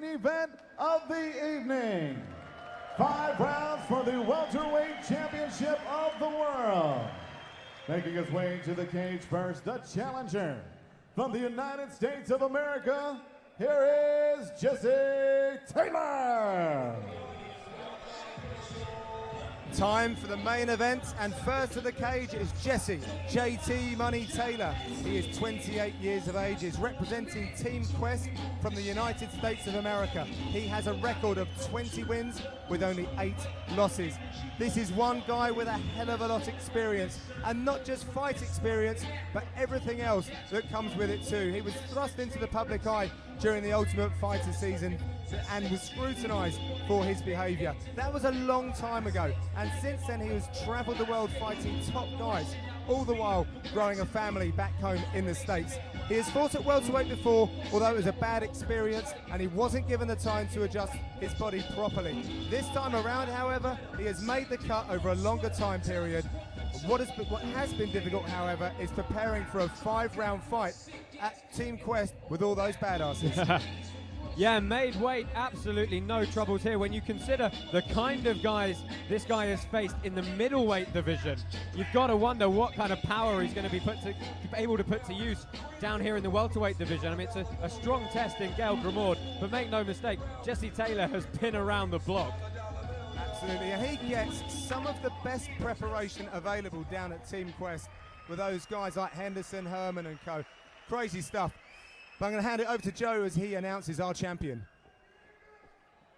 main event of the evening. 5 rounds for the welterweight championship of the world. Making his way to the cage first, the challenger from the United States of America. Here is Jesse Taylor. Time for the main event, and first to the cage is Jesse JT Money Taylor. He is 28 years of age, is representing Team Quest from the United States of America. He has a record of 20 wins with only 8 losses. This is one guy with a hell of a lot of experience, and not just fight experience, but everything else that comes with it too. He was thrust into the public eye during the Ultimate Fighter season and was scrutinised for his behaviour. That was a long time ago, and since then he has travelled the world fighting top guys, all the while growing a family back home in the States. He has fought at welterweight before, although it was a bad experience and he wasn't given the time to adjust his body properly. This time around, however, he has made the cut over a longer time period. What has been difficult, however, is preparing for a 5-round fight at Team Quest with all those badasses. Yeah, made weight, absolutely no troubles here. When you consider the kind of guys this guy has faced in the middleweight division, you've got to wonder what kind of power he's going to be able to put to use down here in the welterweight division. I mean, it's a strong test in Gael Grimaud, but make no mistake, Jesse Taylor has been around the block. Absolutely, and he gets some of the best preparation available down at Team Quest with those guys like Henderson, Herman and co. Crazy stuff. But I'm going to hand it over to Joe as he announces our champion.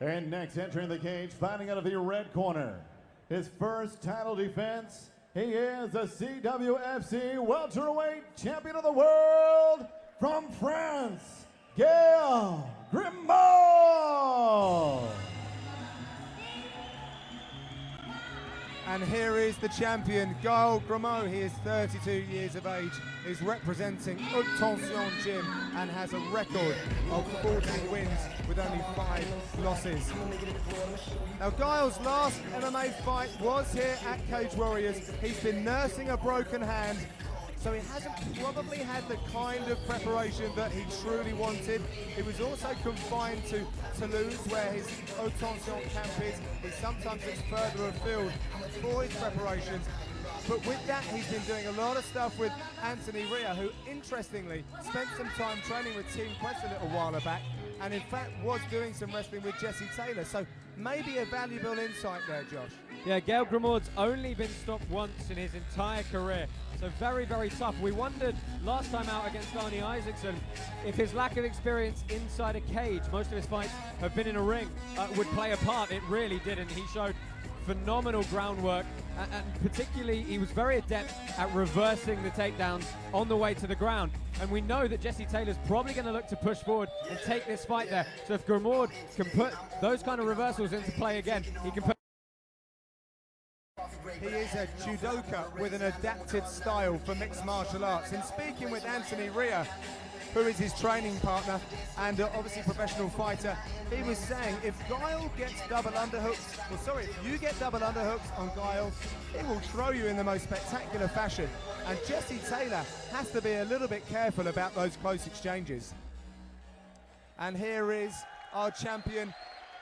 And next, entering the cage, fighting out of the red corner, his first title defense, he is the CWFC welterweight champion of the world from France, Gael Grimaud. And here is the champion, Gael Grimaud. He is 32 years of age, is representing Haute Tension Gym and has a record of 14 wins with only 5 losses. Now, Gael's last MMA fight was here at Cage Warriors. He's been nursing a broken hand, so he hasn't probably had the kind of preparation that he truly wanted. He was also confined to Toulouse, where his Haute Tension camp is. He sometimes looks further afield for his preparations. But with that, he's been doing a lot of stuff with Anthony Ria, who, interestingly, spent some time training with Team Quest a little while back, and in fact was doing some wrestling with Jesse Taylor. So maybe a valuable insight there, Josh. Yeah, Gael Grimaud's only been stopped once in his entire career, so very, very tough. We wondered last time out against Arnie Isaacson if his lack of experience inside a cage, most of his fights have been in a ring, would play a part. It really didn't. He showed phenomenal groundwork, and particularly he was very adept at reversing the takedowns on the way to the ground. And we know that Jesse Taylor's probably going to look to push forward and take this fight there. So if Grimaud can put those kind of reversals into play again, he can put... He is a judoka with an adapted style for mixed martial arts. And speaking with Anthony Ria, who is his training partner and obviously professional fighter, he was saying if Gael gets double underhooks, if you get double underhooks on Gael, he will throw you in the most spectacular fashion. And Jesse Taylor has to be a little bit careful about those close exchanges. And here is our champion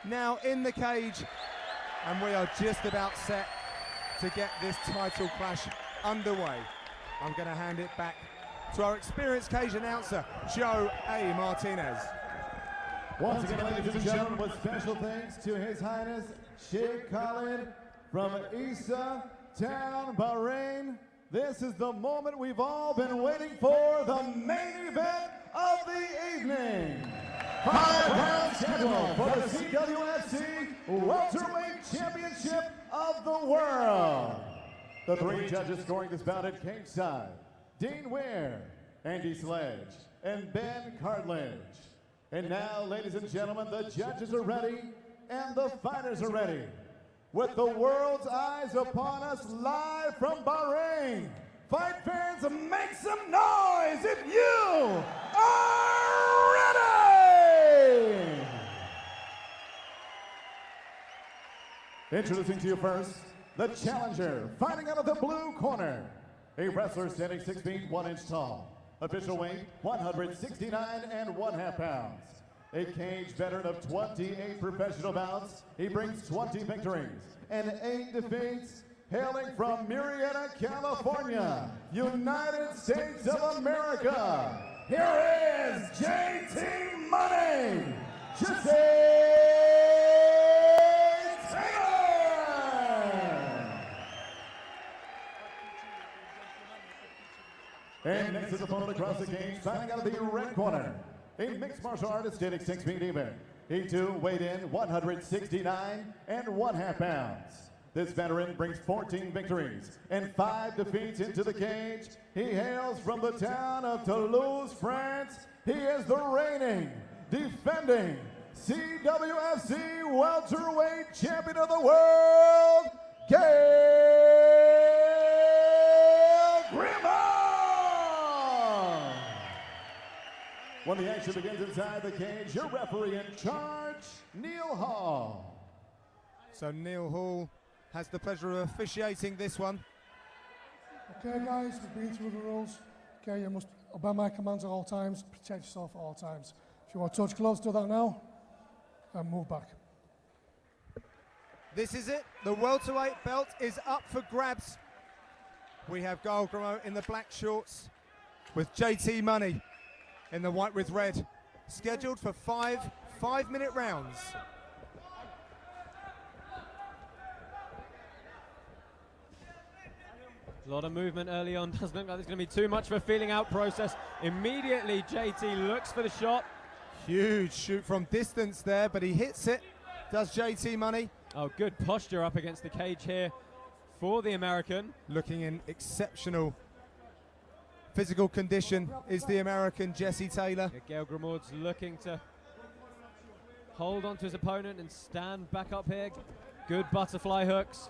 now in the cage, and we are just about set to get this title clash underway. I'm going to hand it back to our experienced cage announcer, Joe A. Martinez. Once again, ladies and gentlemen, with special thanks to His Highness Sheikh Khalid from Isa Town, Bahrain. This is the moment we've all been waiting for, the main event of the evening. 5-round schedule for the CWFC welterweight championship of the world. The 3 judges scoring this bout at cage side: Dean Weir, Andy Sledge, and Ben Cartledge. And now, ladies and gentlemen, the judges are ready and the fighters are ready. With the world's eyes upon us live from Bahrain, fight fans, make some noise if you are ready! Introducing to you first, the challenger, fighting out of the blue corner. A wrestler standing 6 feet 1 inch tall. Official weight 169 1/2 pounds. A cage veteran of 28 professional bouts, he brings 20 victories and 8 defeats. Hailing from Murrieta, California, United States of America, here is JT Money, Jesse Taylor! And next is the opponent across the cage, fighting out of the red corner, a mixed martial artist standing 6 feet even. He too weighed in 169 1/2 pounds. This veteran brings 14 victories and 5 defeats into the cage. He hails from the town of Toulouse, France. He is the reigning, defending CWFC welterweight champion of the world, Gael Grimaud. When the action begins inside the cage, your referee in charge, Neil Hall. So Neil Hall has the pleasure of officiating this one. Okay guys, we've been through the rules. Okay, you must obey my commands at all times, protect yourself at all times. If you want to touch gloves, do that now, and move back. This is it, the welterweight belt is up for grabs. We have Gael Grimaud in the black shorts with JT Money in the white with red, scheduled for 5-minute rounds. A lot of movement early on. Doesn't look like there's going to be too much of a feeling out process. Immediately, JT looks for the shot. Huge shoot from distance there, but he hits it. Does JT Money. Oh, good posture up against the cage here for the American. Looking in exceptional physical condition is the American Jesse Taylor. Yeah, Gael Grimaud's looking to hold on to his opponent and stand back up here. Good butterfly hooks.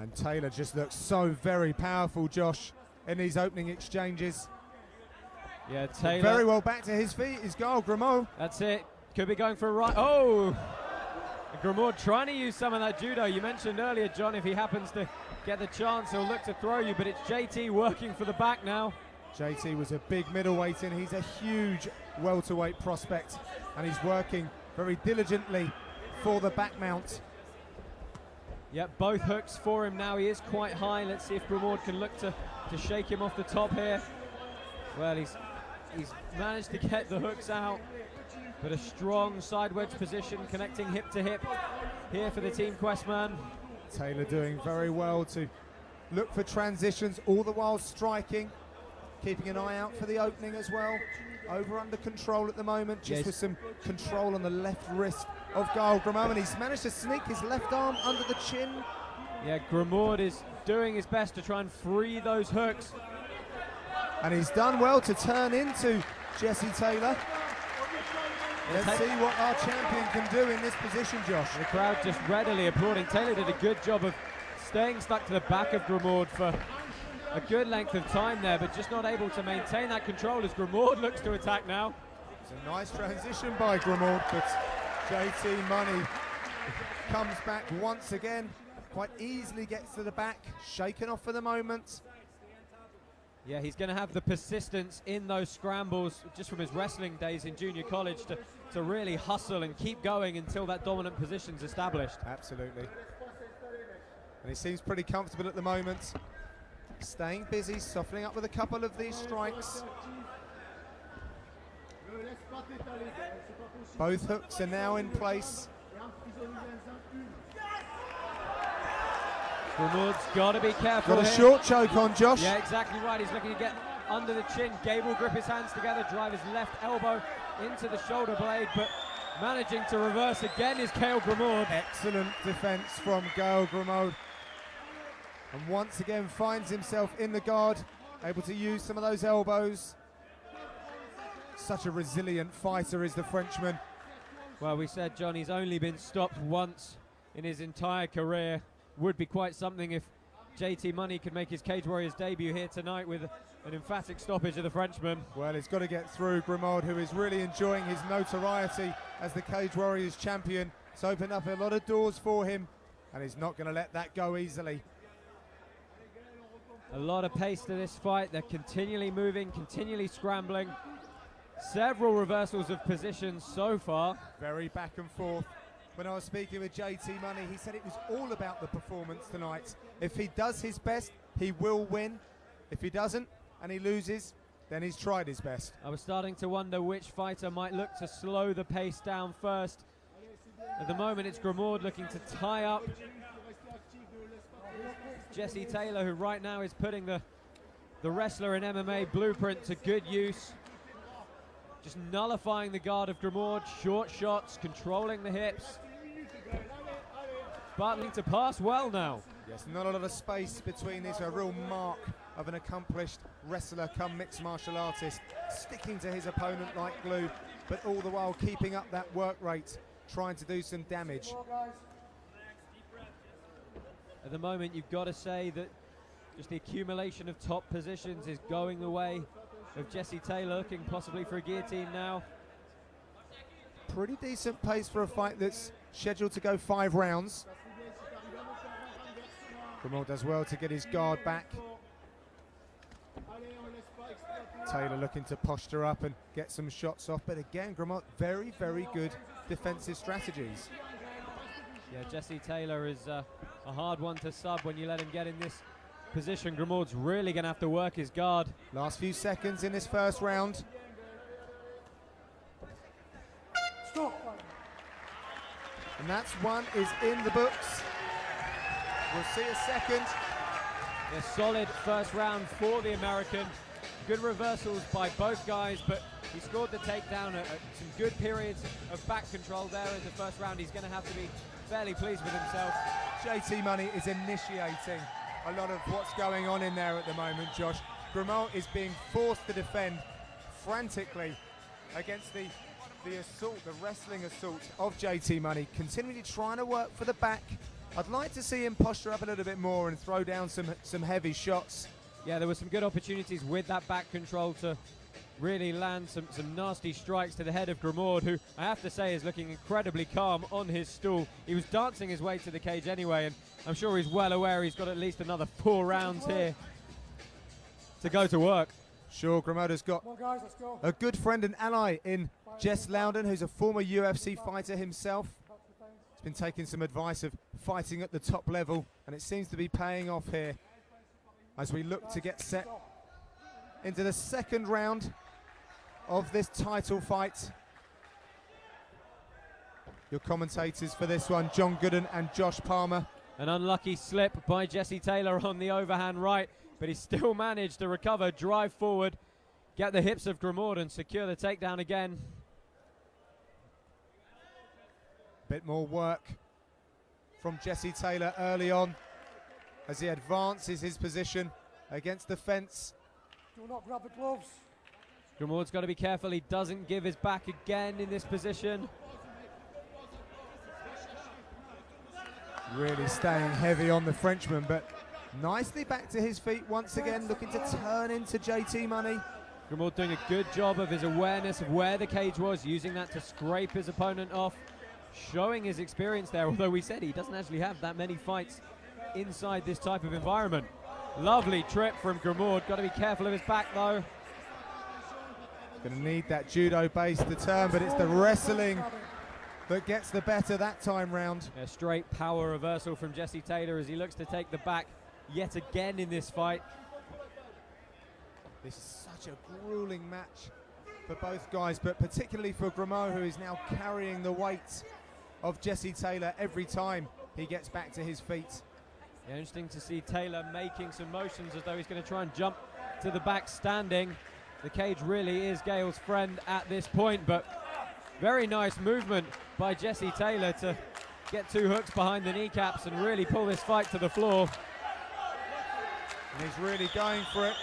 And Taylor just looks so very powerful, Josh, in these opening exchanges. Yeah, Taylor. Very well back to his feet is Gael Grimaud. That's it. Could be going for a right. Oh! Grimaud trying to use some of that judo. You mentioned earlier, John, if he happens to get the chance, he'll look to throw you, but it's JT working for the back now. JT was a big middleweight and he's a huge welterweight prospect, and he's working very diligently for the back mount. Yep, both hooks for him now. He is quite high. Let's see if Grimaud can look to shake him off the top here. Well, he's managed to get the hooks out, but a strong side wedge position connecting hip to hip here for the Team Quest man. Taylor doing very well to look for transitions, all the while striking, keeping an eye out for the opening as well. Over under control at the moment, just with some control on the left wrist of Gael Grimaud, and he's managed to sneak his left arm under the chin. Yeah, Grimaud is doing his best to try and free those hooks. And he's done well to turn into Jesse Taylor. Let's see what our champion can do in this position, Josh. The crowd just readily applauding. Taylor did a good job of staying stuck to the back of Grimaud for a good length of time there, but just not able to maintain that control as Grimaud looks to attack now. It's a nice transition by Grimaud, but JT Money comes back once again, quite easily gets to the back, shaken off for the moment. Yeah, he's going to have the persistence in those scrambles just from his wrestling days in junior college to really hustle and keep going until that dominant position's established. Absolutely. And he seems pretty comfortable at the moment. Staying busy, softening up with a couple of these strikes. Both hooks are now in place. Grimaud's got to be careful. Got a short choke on, Josh. Yeah, exactly right. He's looking to get under the chin. Gael will grip his hands together, drive his left elbow into the shoulder blade, but managing to reverse again is Gael Grimaud. Excellent defense from Gael Grimaud. And once again finds himself in the guard, able to use some of those elbows. Such a resilient fighter is the Frenchman. Well, we said, John, he's only been stopped once in his entire career. Would be quite something if JT Money could make his Cage Warriors debut here tonight with an emphatic stoppage of the Frenchman. Well, he's got to get through Grimaud, who is really enjoying his notoriety as the Cage Warriors champion. It's opened up a lot of doors for him, and he's not going to let that go easily. A lot of pace to this fight. They're continually moving, continually scrambling. Several reversals of positions so far. Very back and forth. When I was speaking with JT Money, he said it was all about the performance tonight. If he does his best, he will win. If he doesn't and he loses, then he's tried his best. I was starting to wonder which fighter might look to slow the pace down first. At the moment, it's Grimaud looking to tie up Jesse Taylor, who right now is putting the wrestler in MMA blueprint to good use. Just nullifying the guard of Grimaud, short shots, controlling the hips. Battling to pass well now. Yes, not a lot of space between these, a real mark of an accomplished wrestler come mixed martial artist, sticking to his opponent like glue, but all the while keeping up that work rate, trying to do some damage. At the moment, you've got to say that just the accumulation of top positions is going the way of Jesse Taylor, looking possibly for a guillotine now. Pretty decent pace for a fight that's scheduled to go 5 rounds. Grimaud does well to get his guard back. Taylor looking to posture up and get some shots off, but again, Grimaud, very, very good defensive strategies. Yeah, Jesse Taylor is a hard one to sub when you let him get in this position. Grimaud's really going to have to work his guard. Last few seconds in this first round. Stop. And that's one is in the books. We'll see a second. A solid first round for the American. Good reversals by both guys, but he scored the takedown at some good periods of back control there in the first round. He's going to have to be fairly pleased with himself. JT Money is initiating a lot of what's going on in there at the moment, Josh. Grimaud is being forced to defend frantically against the assault, the wrestling assault of JT Money, continually trying to work for the back. I'd like to see him posture up a little bit more and throw down some heavy shots. Yeah, there were some good opportunities with that back control to really land some nasty strikes to the head of Grimaud, who I have to say is looking incredibly calm on his stool. He was dancing his way to the cage anyway, and I'm sure he's well aware he's got at least another 4 rounds here to go to work. Sure, Grimaud has got a good friend and ally in Jess Loudon, who's a former UFC fighter himself. He's been taking some advice of fighting at the top level, and it seems to be paying off here as we look to get set into the second round of this title fight. Your commentators for this one, John Gooden and Josh Palmer. An unlucky slip by Jesse Taylor on the overhand right, but he still managed to recover, drive forward, get the hips of Grimaud and secure the takedown again. Bit more work from Jesse Taylor early on as he advances his position against the fence. Do not grab the gloves. Grimaud's got to be careful he doesn't give his back again in this position. Really staying heavy on the Frenchman, but nicely back to his feet once again, looking to turn into JT Money. Grimaud doing a good job of his awareness of where the cage was, using that to scrape his opponent off, showing his experience there, although we said he doesn't actually have that many fights inside this type of environment. Lovely trip from Grimaud. Got to be careful of his back though. Going to need that judo base to turn, but it's the wrestling that gets the better that time round. A straight power reversal from Jesse Taylor as he looks to take the back yet again in this fight. This is such a grueling match for both guys, but particularly for Grimaud, who is now carrying the weight of Jesse Taylor every time he gets back to his feet. Yeah, interesting to see Taylor making some motions as though he's going to try and jump to the back standing. The cage really is Gael's friend at this point, but very nice movement by Jesse Taylor to get 2 hooks behind the kneecaps and really pull this fight to the floor. And he's really going for it.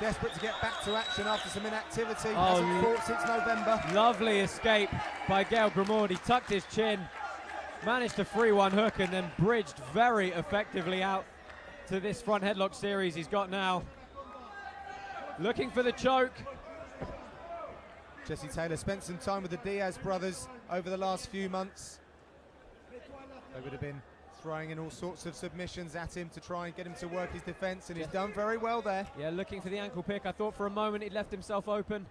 Desperate to get back to action after some inactivity. Hasn't fought since November. Lovely escape by Gael Grimaud. He tucked his chin, managed to free 1 hook and then bridged very effectively out to this front headlock series he's got now. Looking for the choke. Jesse Taylor spent some time with the Diaz brothers over the last few months. They would have been throwing in all sorts of submissions at him to try and get him to work his defense, and he's done very well there. Yeah, looking for the ankle pick. I thought for a moment he'd left himself open.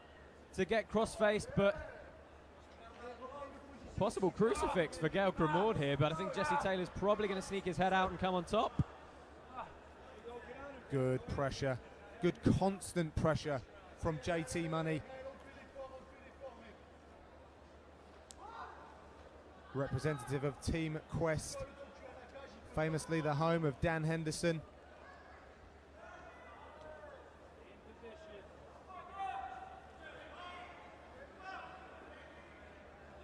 to get cross-faced, but possible crucifix for Gael Grimaud here, but I think Jesse Taylor's probably going to sneak his head out and come on top. Good pressure, good constant pressure from JT Money. Representative of Team Quest, famously the home of Dan Henderson.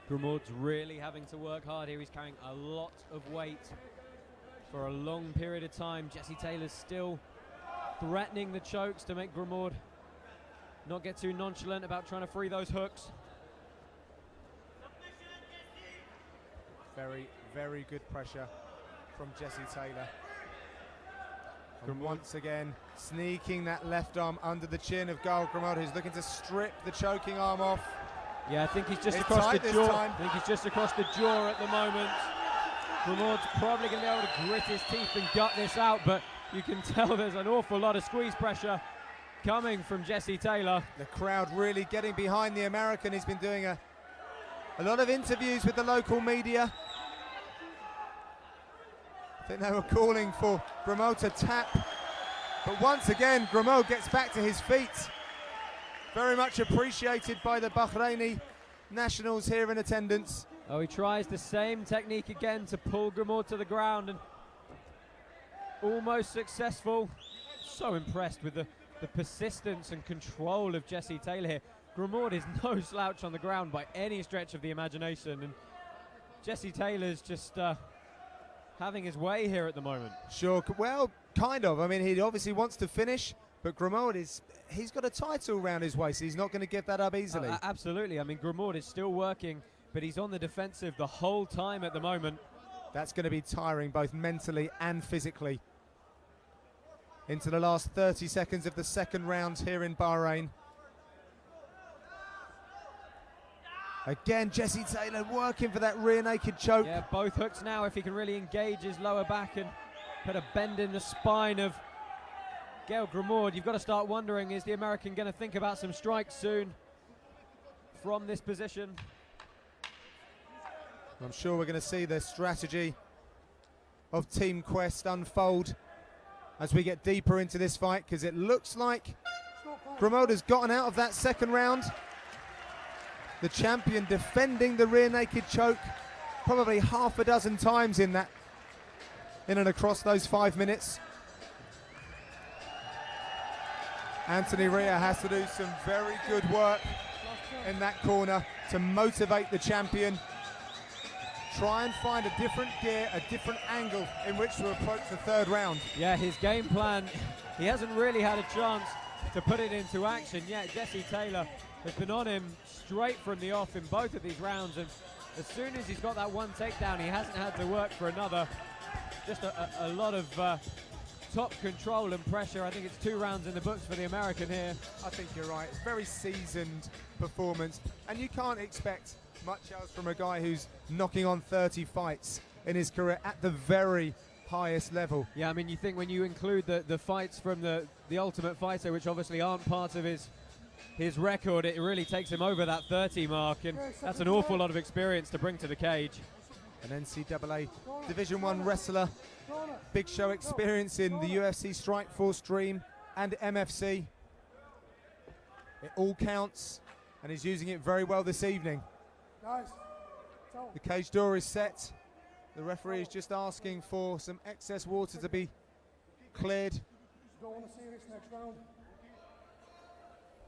Grimaud's really having to work hard here. He's carrying a lot of weight for a long period of time. Jesse Taylor's still threatening the chokes to make Grimaud not get too nonchalant about trying to free those hooks. Very, very good pressure from Jesse Taylor. And once again, sneaking that left arm under the chin of Gael Grimaud, who's looking to strip the choking arm off. Yeah, I think he's just It's across tight the this jaw. time. I think he's just across the jaw at the moment. Grimaud's probably going to be able to grit his teeth and gut this out, but you can tell there's an awful lot of squeeze pressure coming from Jesse Taylor. The crowd really getting behind the American. He's been doing a lot of interviews with the local media. I think they were calling for Grimaud to tap, but once again Grimaud gets back to his feet. Very much appreciated by the Bahraini nationals here in attendance. Oh, he tries the same technique again to pull Grimaud to the ground, and almost successful. So impressed with the persistence and control of Jesse Taylor here. Grimaud is no slouch on the ground by any stretch of the imagination, and Jesse Taylor's just having his way here at the moment. Sure, well, kind of. I mean, he obviously wants to finish, but Grimaud he's got a title round his waist. He's not going to give that up easily. Absolutely. I mean, Grimaud is still working, but he's on the defensive the whole time at the moment. That's going to be tiring, both mentally and physically. Into the last 30 seconds of the second round here in Bahrain. Again, Jesse Taylor working for that rear naked choke. Yeah, both hooks now, if he can really engage his lower back and put a bend in the spine of Gael Grimaud. You've got to start wondering, is the American going to think about some strikes soon from this position? I'm sure we're going to see the strategy of Team Quest unfold as we get deeper into this fight, because it looks like Grimaud has gotten out of that second round. The champion defending the rear naked choke probably half a dozen times in and across those 5 minutes. Anthony Rea has to do some very good work in that corner to motivate the champion. Try and find a different gear, a different angle in which to approach the third round. Yeah, his game plan, he hasn't really had a chance to put it into action yet. Jesse Taylor has been on him straight from the off in both of these rounds, and as soon as he's got that one takedown, he hasn't had to work for another. Just a lot of top control and pressure. I think it's 2 rounds in the books for the American here. I think you're right. It's very seasoned performance, and you can't expect much else from a guy who's knocking on 30 fights in his career at the very highest level. Yeah, I mean, you think when you include the fights from the Ultimate Fighter, which obviously aren't part of his record, it really takes him over that 30 mark, and that's an awful lot of experience to bring to the cage. An NCAA Division I wrestler, big show experience in the UFC Strikeforce Dream and MFC. It all counts, and he's using it very well this evening. The cage door is set. The referee is just asking for some excess water to be cleared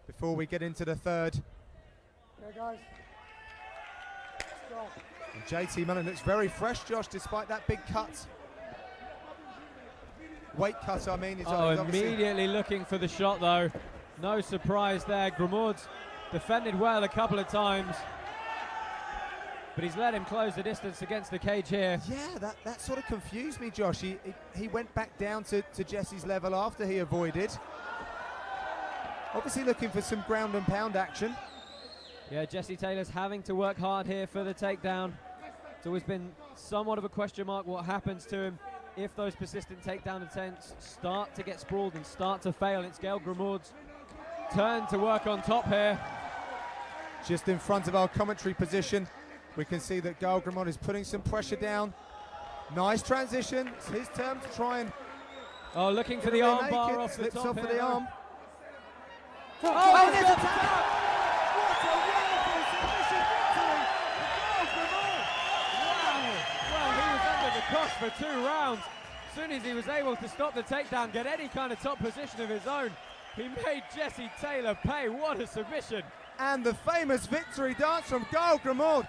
before we get into the third. Okay, guys. Let's go. And JT Mullen looks very fresh, Josh, despite that big cut. Weight cut, I mean. Immediately looking for the shot, though. No surprise there. Grimaud's defended well a couple of times, but he's let him close the distance against the cage here. Yeah, that sort of confused me, Josh. He went back down to Jesse's level after he avoided. Obviously looking for some ground and pound action. Yeah, Jesse Taylor's having to work hard here for the takedown. It's always been somewhat of a question mark what happens to him if those persistent takedown attempts start to get sprawled and start to fail. It's Gael Grimaud's turn to work on top here. just in front of our commentary position. We can see that Gael Grimaud is putting some pressure down. Nice transition. It's his turn to try and... Oh, looking for the arm bar off the slips top off of here. the arm. Oh, there's a tap! What a wonderful submission victory for Gael Grimaud! Well, he was under the cosh for 2 rounds. As soon as he was able to stop the takedown, get any kind of top position of his own, he made Jesse Taylor pay. What a submission. And the famous victory dance from Gael Grimaud.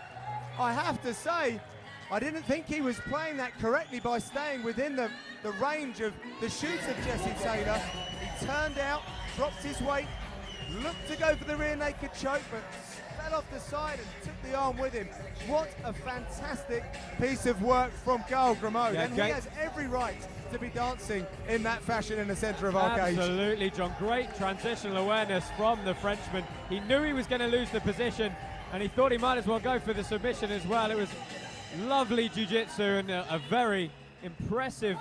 I have to say, I didn't think he was playing that correctly by staying within the range of the shoots of Jesse Taylor. He turned out, dropped his weight, looked to go for the rear naked choke, but fell off the side and took the arm with him. What a fantastic piece of work from Gael Grimaud. Yeah, and he has every right to be dancing in that fashion in the centre of our cage. Absolutely, John. Great transitional awareness from the Frenchman. He knew he was going to lose the position, and he thought he might as well go for the submission as well. It was lovely jiu-jitsu and a very impressive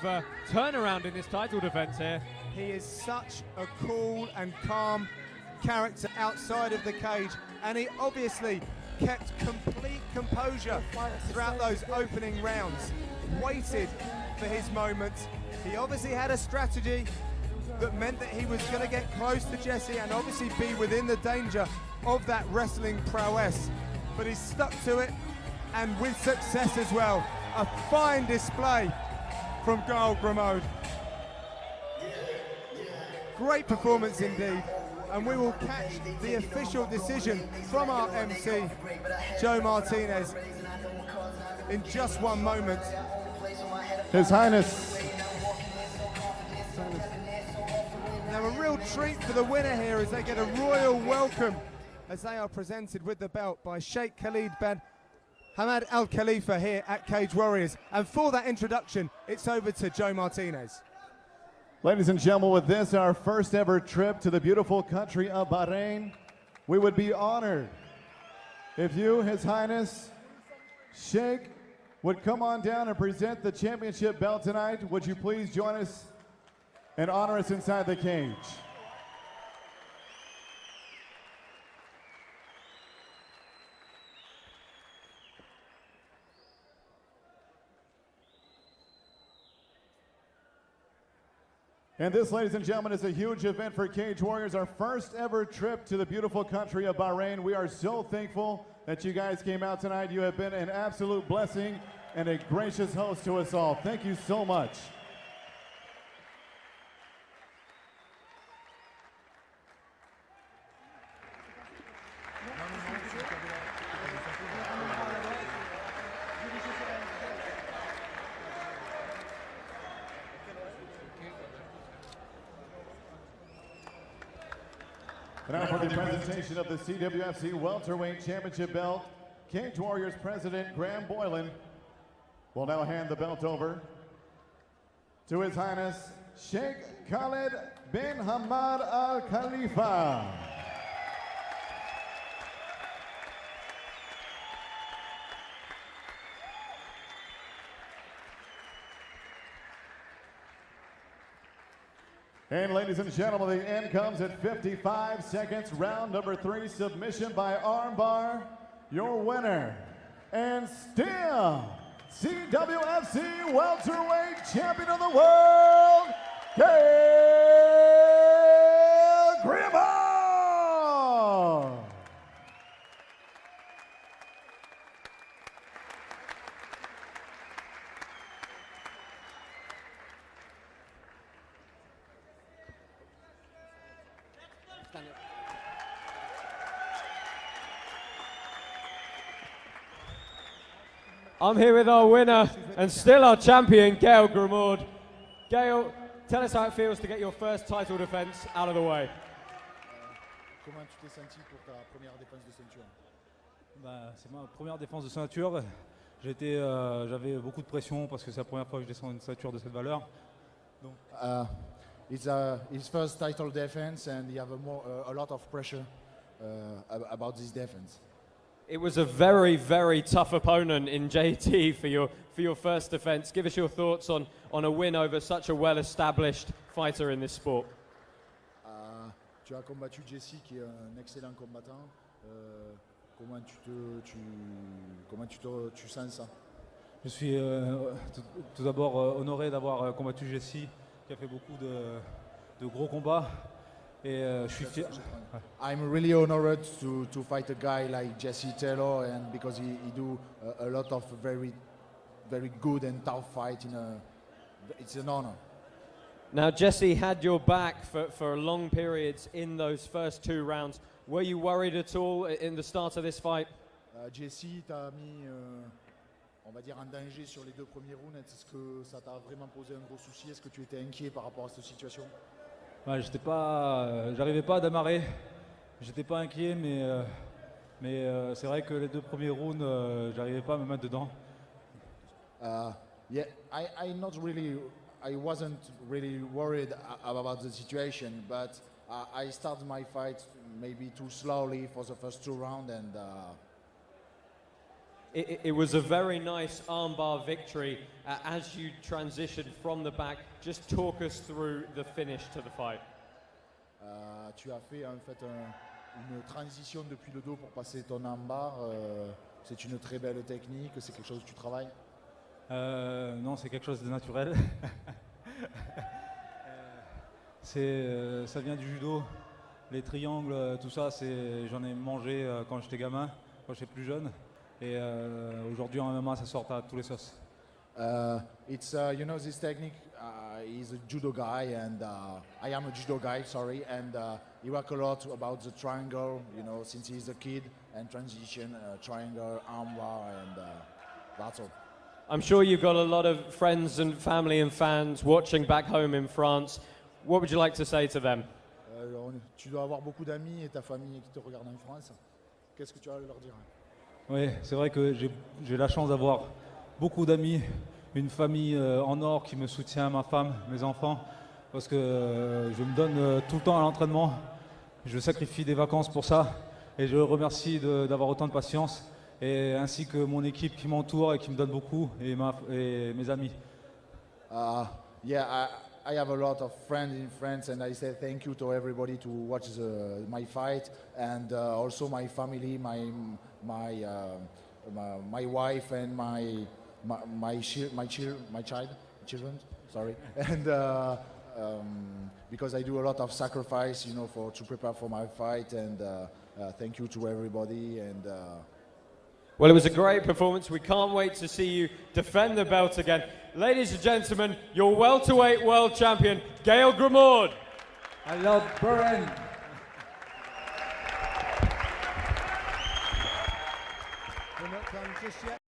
turnaround in this title defense here. He is such a cool and calm character outside of the cage, and he obviously kept complete composure throughout those opening rounds, waited for his moment. He obviously had a strategy that meant that he was going to get close to Jesse and obviously be within the danger of that wrestling prowess, but he stuck to it, and with success as well. A fine display from Gael Grimaud. Great performance indeed, and we will catch the official decision from our MC, Joe Martinez, in just one moment. His Highness. Now a real treat for the winner here as they get a royal welcome as they are presented with the belt by Sheikh Khalid bin Hamad Al Khalifa here at Cage Warriors. And for that introduction, it's over to Joe Martinez. Ladies and gentlemen, with this, our first ever trip to the beautiful country of Bahrain, we would be honored if you, His Highness, Sheikh, would come on down and present the championship belt tonight. Would you please join us and honor us inside the cage? And this, ladies and gentlemen, is a huge event for Cage Warriors, our first ever trip to the beautiful country of Bahrain. We are so thankful that you guys came out tonight. You have been an absolute blessing and a gracious host to us all. Thank you so much. Now for the presentation of the CWFC Welterweight Championship belt, Cage Warriors President Graham Boylan will now hand the belt over to His Highness Sheikh Khalid bin Hamad Al Khalifa. And ladies and gentlemen, the end comes at 55 seconds. Round number 3, submission by armbar. Your winner, and still CWFC Welterweight Champion of the World, Gael Grimaud. I'm here with our winner and still our champion, Gael Grimaud. Gael, tell us how it feels to get your first title defense out of the way. Comment tu t'es senti pour ta première défense de ceinture? C'est ma première défense de ceinture. J'avais beaucoup de pression parce que c'est la première fois que je descends une ceinture de cette valeur. Donc, it's his first title defense, and you have a lot of pressure about this defense. It was a very, very tough opponent in JT for your first defense. Give us your thoughts on a win over such a well-established fighter in this sport. Tu as combattu Jesse, qui est un excellent combattant. tu sens ça? Je suis tout d'abord honoré d'avoir combattu Jesse, qui a fait beaucoup de gros combats. Et je suis fier. I'm really honored to fight a guy like Jesse Taylor, and because he do a lot of very good and tough fight. It's an honor. Now, Jesse had your back for long periods in those first 2 rounds. Were you worried at all in the start of this fight? Jesse t'a mis, on va dire, en danger sur les 2 premiers rounds. Est-ce que ça t'a vraiment posé un gros souci? Est-ce que tu étais inquiet par rapport à cette situation? Ouais, j'arrivais pas à démarrer. J'étais pas inquiet, mais c'est vrai que les 2 premiers rounds, j'arrivais pas à me mettre dedans. Yeah, I wasn't really worried about the situation, but I started my fight maybe too slowly for the first 2 rounds, and It was a very nice armbar victory as you transitioned from the back. Just talk us through the finish to the fight. tu as fait en fait une transition depuis le dos pour passer ton armbar. C'est une très belle technique. C'est quelque chose que tu travailles? Non, c'est quelque chose de naturel. Ça vient du judo. Les triangles, tout ça, j'en ai mangé quand j'étais gamin, quand j'étais plus jeune. Et aujourd'hui en MMA, ça sort à tous les sauces. It's you know, this technique. He's a judo guy, and I am a judo guy. Sorry, and he work a lot about the triangle. You know, since he's a kid, and transition, triangle, armbar, and that's all. I'm sure you've got a lot of friends and family and fans watching back home in France. What would you like to say to them? Tu dois avoir beaucoup d'amis et ta famille qui te regardent en France. Qu'est-ce que tu vas leur dire? Oui, c'est vrai que j'ai la chance d'avoir beaucoup d'amis, une famille en or qui me soutient, ma femme, mes enfants, parce que je me donne tout le temps à l'entraînement. Je sacrifie des vacances pour ça et je remercie d'avoir autant de patience, et ainsi que mon équipe qui m'entoure et qui me donne beaucoup, et mes amis. Yeah, I have a lot of friends in France, and I say thank you to everybody to watch my fight, and also my family, my wife, and my children. Sorry, and because I do a lot of sacrifice, you know, to prepare for my fight, and thank you to everybody. And well, it was a great performance. We can't wait to see you defend the belt again. Ladies and gentlemen, your welterweight world champion, Gael Grimaud. I love Bahrain. We're not done just yet.